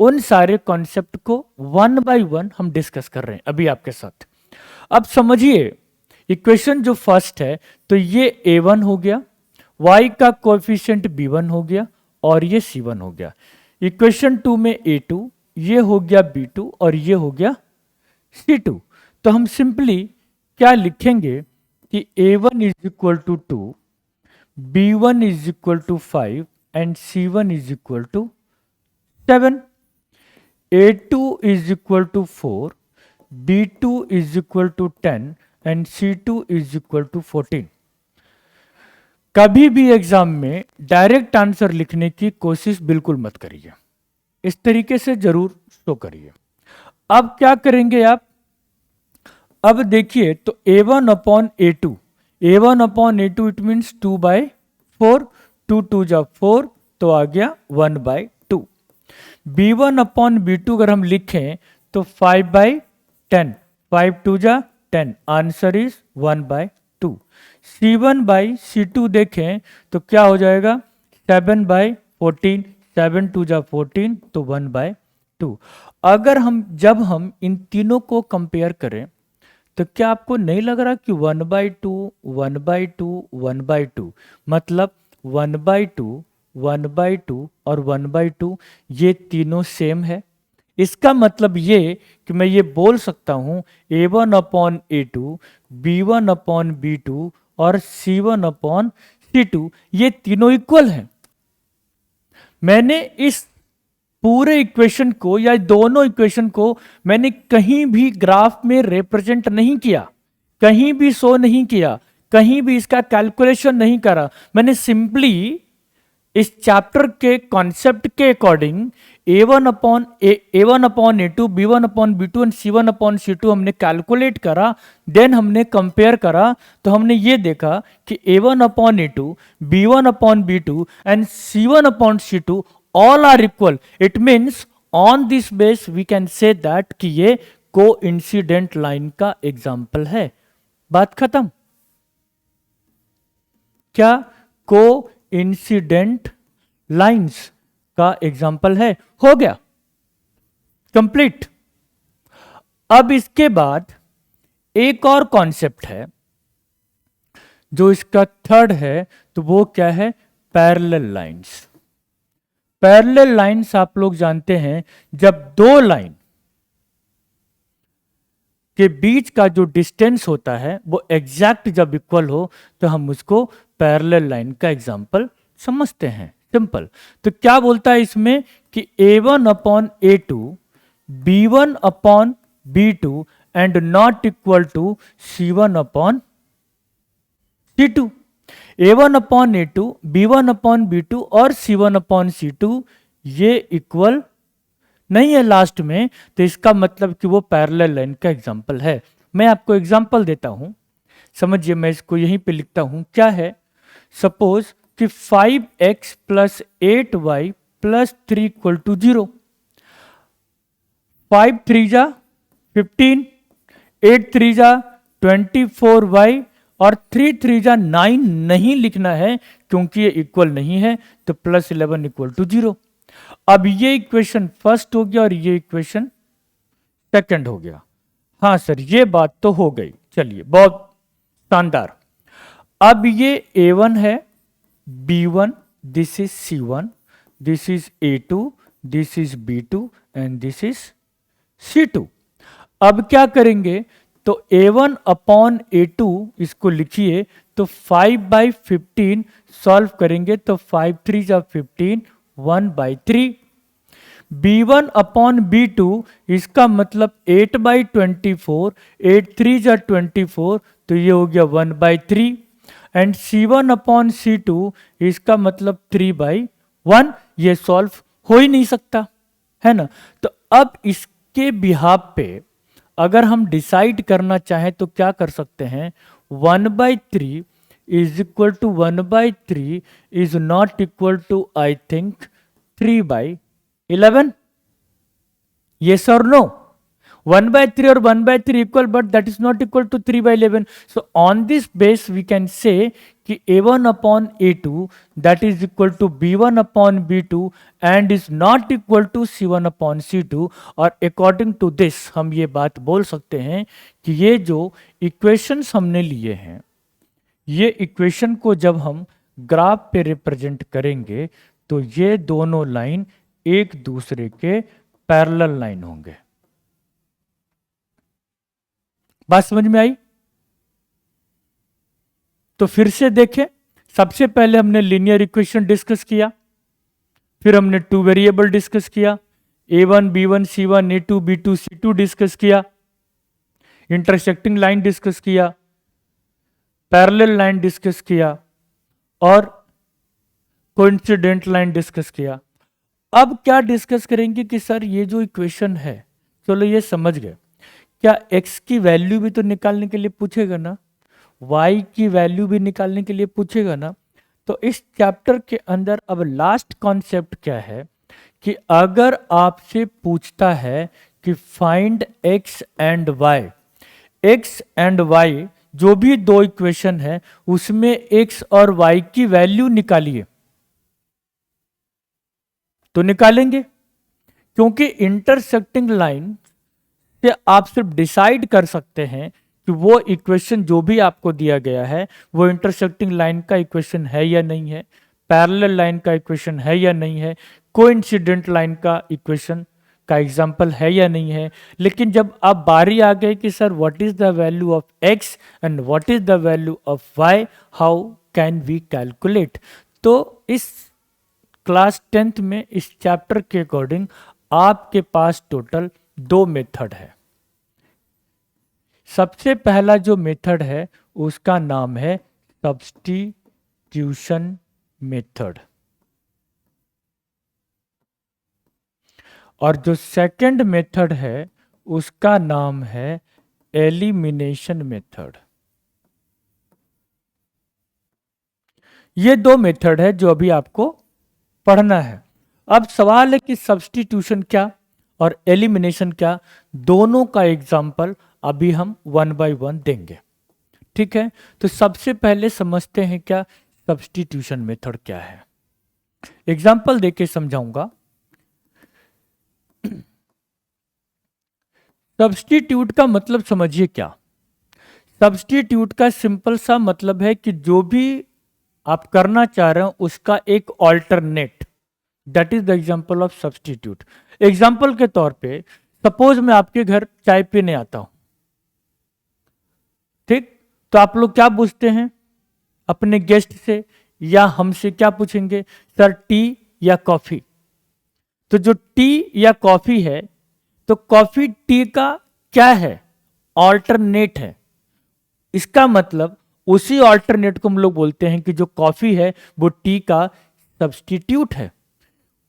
उन सारे कॉन्सेप्ट को वन बाय वन हम डिस्कस कर रहे हैं अभी आपके साथ। अब समझिए, इक्वेशन जो फर्स्ट है, तो ये a1 हो गया, y का कोएफिशिएंट b1 हो गया और ये c1 हो गया। इक्वेशन 2 में a2, ये हो गया b2 और ये हो गया c2। तो हम सिंपली क्या लिखेंगे कि a1 is equal to 2, b1 is equal to 5 and c1 is equal to 7। a2 is equal to 4, b2 is equal to 10 and c2 is equal to 14। कभी भी एग्जाम में डायरेक्ट आंसर लिखने की कोशिश बिल्कुल मत करिए, इस तरीके से जरूर शो करिए। अब क्या करेंगे आप, अब देखिए तो a1 upon a2, a1 upon a2 it means 2 by 4, 2 2 जा 4 तो आ गया 1 बाय 2। b1 अपॉन b2 अगर हम लिखें तो 5 बाय 10, 5 2 जा 10, answer is 1 bye 2। c1 by c2 देखें तो क्या हो जाएगा, 7 बाई 14, 7 2 जा 14 तो 1 बाय 2। अगर जब हम इन तीनों को कंपेयर करें तो क्या आपको नहीं लग रहा कि 1 बाई 2, 1 बाई 2, 1 बाई 2, मतलब 1 बाई 2, 1 बाई 2 और 1 बाई 2 ये तीनों सेम है। इसका मतलब ये कि मैं ये बोल सकता हूं a1 upon a2, b1 upon b2 और c1 अपॉन c2 ये तीनों इक्वल हैं। मैंने इस पूरे इक्वेशन को या दोनों इक्वेशन को मैंने कहीं भी ग्राफ में रिप्रेजेंट नहीं किया, कहीं भी शो नहीं किया, कहीं भी इसका कैलकुलेशन नहीं करा। मैंने सिंपली इस चैप्टर के कॉन्सेप्ट के according a1 upon a2, b1 upon b2 and c1 upon c2 हमने कैलकुलेट करा, देन हमने कंपेयर करा तो हमने ये देखा कि a1 upon a2, b1 upon b2 and c1 upon c2 all are equal. It means on this base we can say that कि ये कोइंसिडेंट लाइन का एग्जाम्पल है। बात खत्म। क्या कोइंसिडेंट लाइंस का एग्जाम्पल है, हो गया कंप्लीट। अब इसके बाद एक और कॉन्सेप्ट है जो इसका थर्ड है, तो वो क्या है, पैरेलल लाइंस। पैरेलल लाइंस आप लोग जानते हैं, जब दो लाइन के बीच का जो डिस्टेंस होता है वो एग्जैक्ट जब इक्वल हो तो हम उसको पैरेलल लाइन का एग्जाम्पल समझते हैं। सिंपल। तो क्या बोलता है इसमें कि a1 upon a2, b1 upon b2 and not equal to c1 upon c2। a1 upon a2, b1 upon b2 और c1 अपॉन c2 ये इक्वल नहीं है लास्ट में, तो इसका मतलब कि वो पैरेलल लाइन का एग्जाम्पल है। मैं आपको एग्जाम्पल देता हूं, समझिए। मैं इसको यहीं पे लिखता हूं, क्या है, सपोज कि 5x plus 8y plus 3 equal to 0। 5 3 जा 15, 8 3 जा 24y और 3 3 जा 9 नहीं लिखना है क्योंकि ये इक्वल नहीं है, तो प्लस 11 इक्वल टू 0। अब ये इक्वेशन फर्स्ट हो गया और ये इक्वेशन सेकंड हो गया। हाँ सर, ये बात तो हो गई, चलिए बहुत शानदार। अब ये a1 है, b1, this is c1, this is a2, this is b2 and this is c2। अब क्या करेंगे, तो a1 अपॉन a2 इसको लिखिए, तो 5 बाई 15 सॉल्व करेंगे तो 5 3 जा 15, 1 बाई 3। B1 अपॉन B2 इसका मतलब 8/24, 8 3 जा 24, तो ये हो गया 1/3, एंड C1 अपॉन C2 इसका मतलब 3/1। ये सॉल्व हो ही नहीं सकता, है ना। तो अब इसके बिहाफ पे अगर हम डिसाइड करना चाहें तो क्या कर सकते हैं, 1/3 is equal to 1/3 is not equal to I think 3/11। yes or no? 1/3 or 1/3 equal, but that is not equal to 3/11. So on this base we can say कि A1 upon A2 that is equal to B1 upon B2 and is not equal to C1 upon C2। और according to this हम ये बात बोल सकते हैं कि ये जो equations हमने लिए हैं, ये इक्वेशन को जब हम ग्राफ पे रिप्रेजेंट करेंगे तो ये दोनों लाइन एक दूसरे के पैरेलल लाइन होंगे। बात समझ में आई? तो फिर से देखें, सबसे पहले हमने लीनियर इक्वेशन डिस्कस किया, फिर हमने टू वेरिएबल डिस्कस किया, A1 B1 C1 A2 B2 C2 discuss किया, इंटरसेक्टिंग लाइन डिस्कस किया, पैरेलल लाइन डिस्कस किया और कोइंसिडेंट लाइन डिस्कस किया। अब क्या डिस्कस करेंगे कि सर ये जो इक्वेशन है, चलो ये समझ गए, क्या x की वैल्यू भी तो निकालने के लिए पूछेगा ना, y की वैल्यू भी निकालने के लिए पूछेगा ना। तो इस चैप्टर के अंदर अब लास्ट कॉन्सेप्ट क्या है कि अगर आपसे पूछता है कि find x and y, x and y जो भी दो इक्वेशन है उसमें x और y की वैल्यू निकालिए, तो निकालेंगे, क्योंकि इंटरसेक्टिंग लाइन से आप सिर्फ डिसाइड कर सकते हैं कि वो इक्वेशन जो भी आपको दिया गया है वो इंटरसेक्टिंग लाइन का इक्वेशन है या नहीं है, पैरेलल लाइन का इक्वेशन है या नहीं है, कोइंसिडेंट लाइन का इक्वेशन का एग्जाम्पल है या नहीं है। लेकिन जब आप बारी आ गए कि sir what is the value of x and what is the value of y, how can we calculate, तो इस क्लास 10th में इस चैप्टर के अकॉर्डिंग आपके पास टोटल दो मेथड है। सबसे पहला जो मेथड है उसका नाम है सब्स्टिट्यूशन मेथड, और जो सेकंड मेथड है उसका नाम है एलिमिनेशन मेथड। ये दो मेथड है जो अभी आपको पढ़ना है। अब सवाल है कि सब्स्टिट्यूशन क्या और एलिमिनेशन क्या, दोनों का एग्जाम्पल अभी हम 1 बाय 1 देंगे, ठीक है। तो सबसे पहले समझते हैं क्या सब्स्टिट्यूशन मेथड क्या है, एग्जाम्पल देके समझाऊंगा। सब्स्टिट्यूट का मतलब समझिए क्या, सब्स्टिट्यूट का सिंपल सा मतलब है कि जो भी आप करना चाह रहे हो उसका एक alternate, that is the example of substitute. Example के तौर पे सपोज मैं आपके घर चाय पीने आता हूं, ठीक, तो आप लोग क्या पूछते हैं अपने गेस्ट से या हमसे, क्या पूछेंगे, सर टी या कॉफी। तो जो टी या कॉफी है, तो कॉफी टी का क्या है, ऑल्टरनेट है। इसका मतलब उसी ऑल्टरनेट को हम लोग बोलते हैं कि जो कॉफी है वो टी का सब्स्टिट्यूट है।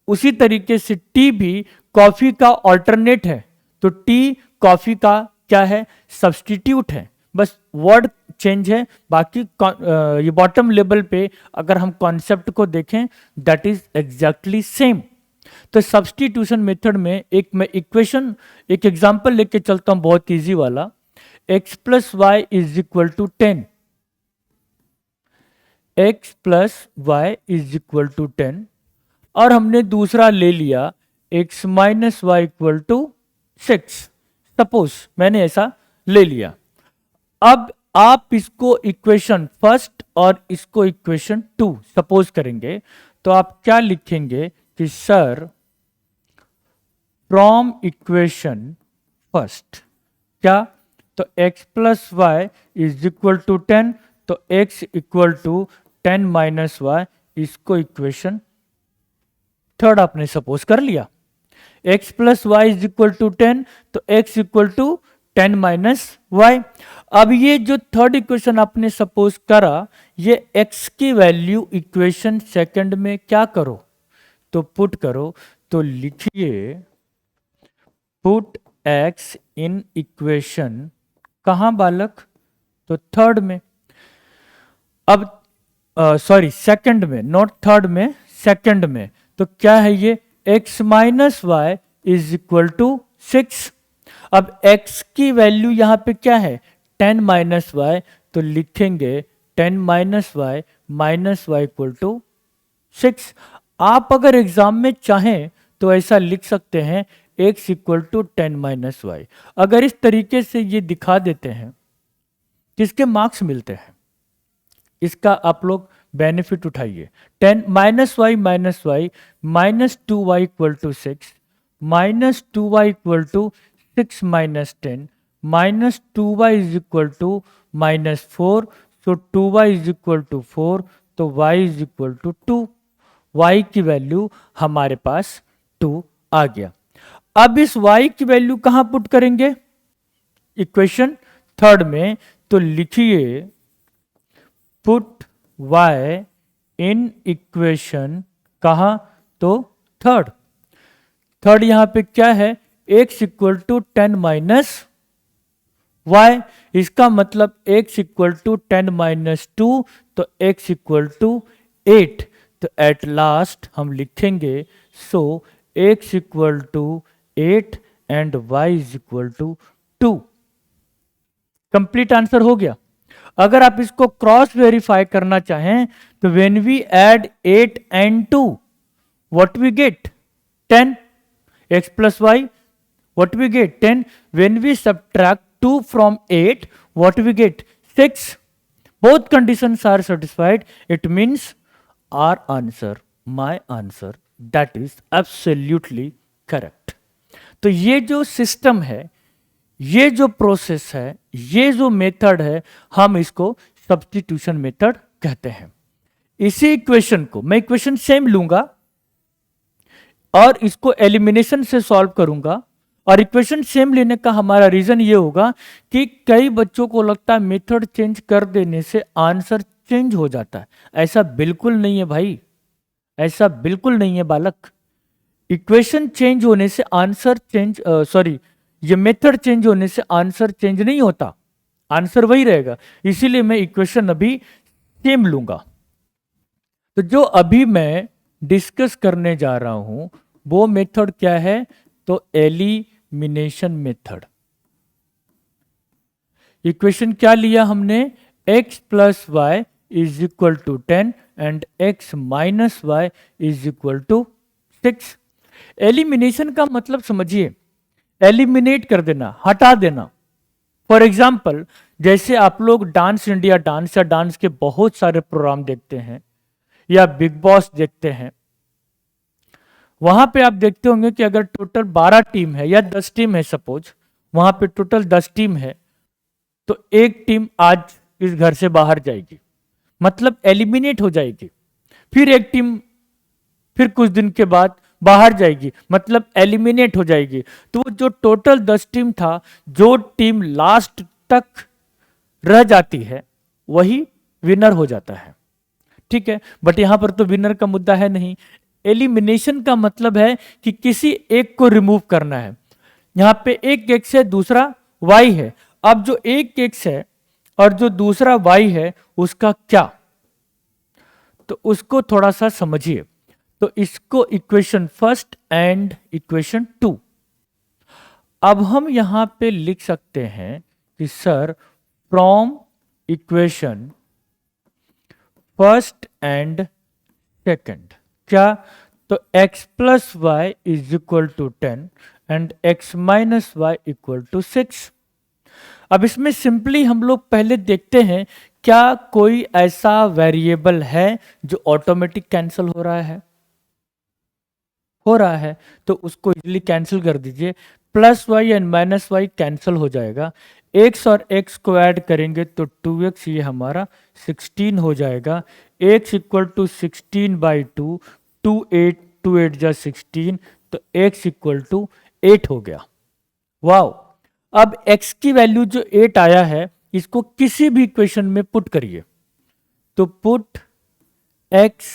उसी तरीके से टी भी कॉफी का ऑल्टरनेट है, तो टी कॉफी का क्या है, सब्स्टिट्यूट है। बस वर्ड चेंज है, बाकी ये बॉटम लेवल पे अगर हम कॉन्सेप्ट को देखें दैट इज एग्जैक्टली सेम। तो सब्स्टिट्यूशन मेथड में एक मैं इक्वेशन, एक एग्जांपल लेके चलता हूं बहुत इजी वाला, x plus y is equal to 10, x plus y is equal to 10, और हमने दूसरा ले लिया x minus y equal to 6, suppose मैंने ऐसा ले लिया। अब आप इसको इक्वेशन फर्स्ट और इसको इक्वेशन 2 सपोज करेंगे, तो आप क्या लिखेंगे कि सर फ्रॉम इक्वेशन फर्स्ट क्या, तो x plus y is equal to 10, तो x equal to 10 minus y, इसको इक्वेशन थर्ड आपने सपोज कर लिया। x plus y is equal to 10, तो x equal to 10 minus y. अब ये जो थर्ड इक्वेशन आपने सपोज करा, ये x की वैल्यू इक्वेशन सेकंड में क्या करो, तो पुट करो। तो लिखिए पुट x इन इक्वेशन, कहां बालक, तो थर्ड में। अब सॉरी सेकंड में, नॉट थर्ड में, सेकंड में। तो क्या है ये, x minus y is equal to 6। अब x की वैल्यू यहां पे क्या है, 10 माइनस वाई, तो लिखेंगे 10 माइनस वाई इक्वल टू 6। आप अगर एग्जाम में चाहें तो ऐसा लिख सकते हैं x equal to 10 minus y. अगर इस तरीके से ये दिखा देते हैं, किसके मार्क्स मिलते हैं, इसका आप लोग बेनिफिट उठाइए। 10 minus y minus 2y equal to 6, minus 2y equal to 6 minus 10, minus 2y is equal to minus 4, तो 2y इज इक्वल टू 4, तो y is equal to 2। y की वैल्यू हमारे पास 2 आ गया। अब इस y की वैल्यू कहां पुट करेंगे, इक्वेशन थर्ड में। तो लिखिए पुट y इन इक्वेशन कहां, तो थर्ड। थर्ड यहां पे क्या है, x equal to 10 minus y, इसका मतलब x इक्वल टू 10 माइनस 2, तो x इक्वल टू 8। तो एट लास्ट हम लिखेंगे so x equal to 8 and y is equal to 2। Complete answer हो गया। अगर आप इसको क्रॉस वेरीफाई करना चाहें तो when we add 8 and 2 what we get 10, x plus y what we get 10, when we subtract 2 from 8 what we get 6। Both conditions are satisfied, it means our answer, my answer, that is absolutely correct। तो ये जो system है, ये जो process है, ये जो method है, हम इसको सब्स्टिट्यूशन मेथड कहते हैं। इसी इक्वेशन को मैं इक्वेशन सेम लूंगा और इसको एलिमिनेशन से सॉल्व करूंगा। और इक्वेशन सेम लेने का हमारा रीजन ये होगा कि कई बच्चों को लगता है मेथड चेंज कर देने से आंसर चेंज हो जाता है। ऐसा बिल्कुल नहीं है भाई, ऐसा बिल्कुल नहीं है बालक। इक्वेशन चेंज होने से आंसर चेंज, सॉरी, ये मेथड चेंज होने से आंसर चेंज नहीं होता, आंसर वही रहेगा। इसीलिए मैं इक्वेशन अभी सेम लूंगा। तो जो अभी मैं डिस्कस करने जा रहा हूं वो मेथड क्या है, तो एलिमिनेशन मेथड। इक्वेशन क्या लिया हमने, x plus y is equal to 10 and x minus y is equal to 6। Elimination का मतलब समझिए, एलिमिनेट कर देना, हटा देना। फॉर एग्जाम्पल, जैसे आप लोग डांस इंडिया डांस या डांस के बहुत सारे प्रोग्राम देखते हैं या बिग बॉस देखते हैं, वहां पे आप देखते होंगे कि अगर टोटल 12 टीम है या 10 टीम है, सपोज वहां पे टोटल 10 टीम है, तो एक टीम आज इस घर से बाहर जाएगी, मतलब एलिमिनेट हो जाएगी। फिर एक टीम फिर कुछ दिन के बाद बाहर जाएगी, मतलब एलिमिनेट हो जाएगी। तो वो जो टोटल 10 टीम था, जो टीम लास्ट तक रह जाती है वही विनर हो जाता है, ठीक है। बट यहां पर तो विनर का मुद्दा है नहीं। एलिमिनेशन का मतलब है कि किसी एक को रिमूव करना है। यहां पे एक एक्स है, दूसरा वाई है। अब जो एक एक्स है और जो दूसरा वाई है उसका क्या, तो उसको थोड़ा सा समझिए। तो इसको इक्वेशन फर्स्ट एंड इक्वेशन 2। अब हम यहां पे लिख सकते हैं कि sir from equation first and second क्या, तो x plus y is equal to 10 and x minus y equal to 6। अब इसमें सिंपली हम लोग पहले देखते हैं क्या कोई ऐसा वेरिएबल है जो ऑटोमेटिक कैंसिल हो रहा है, तो उसको इजीली कैंसिल कर दीजिए। Plus y and minus y cancel हो जाएगा, x और x को ऐड करेंगे तो 2x, ये हमारा 16 हो जाएगा। x इक्वल टू 16 बाई 2, 2 8 2 8 जा 16, तो x इक्वल टू 8 हो गया। वाओ। अब x की वैल्यू जो 8 आया है इसको किसी भी इक्वेशन में पुट करिए, तो put x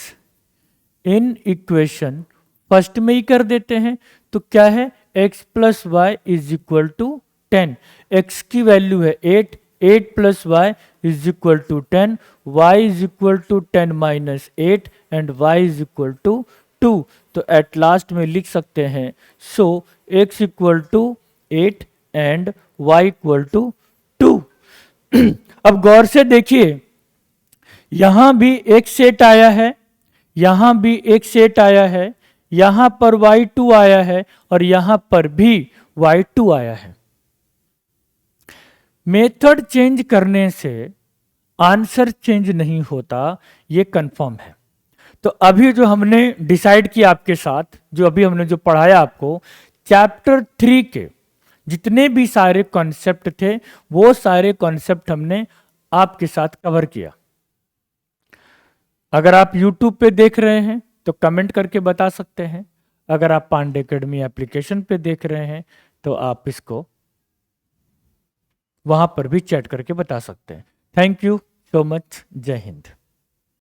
in equation first में ही कर देते हैं, तो क्या है x plus y is equal to 10। x की वैल्यू है 8, 8 plus y is equal to 10, y is equal to 10 minus 8 and y is equal to 2। तो एट लास्ट में लिख सकते हैं so x equal to 8 and y equal to 2। अब गौर से देखिए, यहां भी एक सेट आया है, यहां भी एक सेट आया है, यहां पर y2 आया है और यहां पर भी y2 आया है। मेथड चेंज करने से आंसर चेंज नहीं होता, ये कंफर्म है। तो अभी जो हमने डिसाइड किया आपके साथ, जो अभी हमने जो पढ़ाया आपको, चैप्टर 3 के जितने भी सारे कॉन्सेप्ट थे वो सारे कॉन्सेप्ट हमने आपके साथ कवर किया। अगर आप YouTube पे देख रहे हैं तो कमेंट करके बता सकते हैं, अगर आप पांडे एकेडमी एप्लीकेशन पे देख रहे हैं तो आप इसको वहां पर भी चैट करके बता सकते हैं। Thank you so much. जय हिंद।